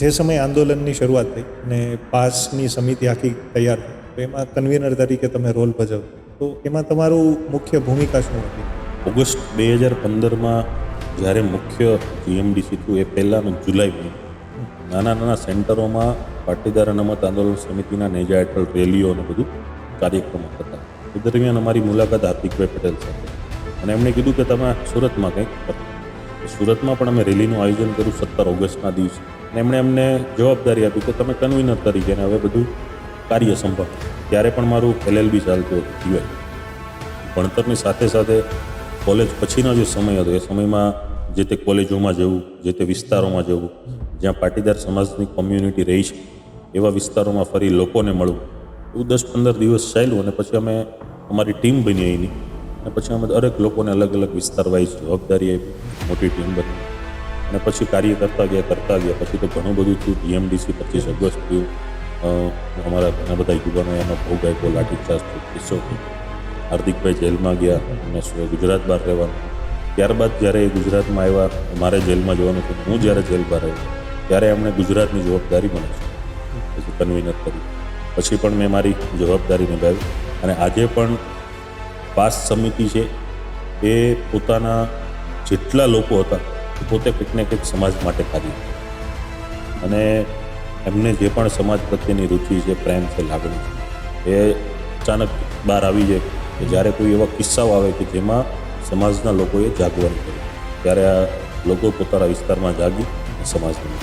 જે સમયે આંદોલનની શરૂઆત થઈ અને પાસની સમિતિ આખી તૈયાર થઈ તો એમાં કન્વીનર તરીકે તમે રોલ ભજવો તો એમાં તમારું મુખ્ય ભૂમિકા શું હતી? ઓગસ્ટ 2015માં જ્યારે મુખ્ય જીએમડીસી થયું એ પહેલાંનું જુલાઈ મહિનો નાના નાના સેન્ટરોમાં પાટીદાર અનામત આંદોલન સમિતિના નેજા હેઠળ રેલીઓ અને બધું કાર્યક્રમો હતા. એ દરમિયાન અમારી મુલાકાત હાર્દિકભાઈ પટેલ સાથે અને એમણે કીધું કે તમે સુરતમાં કંઈક કરો. સુરતમાં પણ અમે રેલીનું આયોજન કર્યું 17 ઓગસ્ટના દિવસે અને એમણે અમને જવાબદારી આપી કે તમે કન્વીનર તરીકે હવે બધું કાર્ય સંભાળો. ત્યારે પણ મારું LLB ચાલતું હતું TY. ભણતરની સાથે સાથે કોલેજ પછીનો જે સમય હતો એ સમયમાં જે તે કોલેજોમાં જવું, જે તે વિસ્તારોમાં જવું, જ્યાં પાટીદાર સમાજની કોમ્યુનિટી રહી છે એવા વિસ્તારોમાં ફરી લોકોને મળવું, એવું 10-15 દિવસ ચાલ્યું અને પછી અમે અમારી ટીમ બની એની અને પછી અમે દરેક લોકોને અલગ અલગ વિસ્તાર વાઇઝ જવાબદારી આપી, મોટી ટીમ બની અને પછી કાર્ય કરતા ગયા પછી તો ઘણું બધું થયું. જીએમડીસી 25 ઓગસ્ટ થયું, અમારા ઘણા બધા યુવાનો એનો ભોગ આપ્યો, લાઠીચાર્જ કિસ્સો થયો. હાર્દિકભાઈ જેલમાં ગયા અને ગુજરાત બહાર રહેવાનું. ત્યારબાદ જ્યારે એ ગુજરાતમાં આવ્યા, મારે જેલમાં જવાનું હતું. હું જ્યારે જેલ બહાર આવ્યો ત્યારે એમણે ગુજરાતની જવાબદારી મને પછી કન્વીનર કરી. પછી પણ મેં મારી જવાબદારી નિભાવી અને આજે પણ પાસ સમિતિ છે એ પોતાના જેટલા લોકો હતા પોતે કંઈક ને કંઈક સમાજ માટે કાર્ય અને એમને જે પણ સમાજ પ્રત્યેની રુચિ છે, પ્રેમ છે, લાગણી છે, એ અચાનક બહાર આવી જાય કે જ્યારે કોઈ એવા કિસ્સાઓ આવે કે જેમાં સમાજના લોકોએ જાગવાનું કર્યું ત્યારે આ લોકો પોતાના વિસ્તારમાં જાગી સમાજને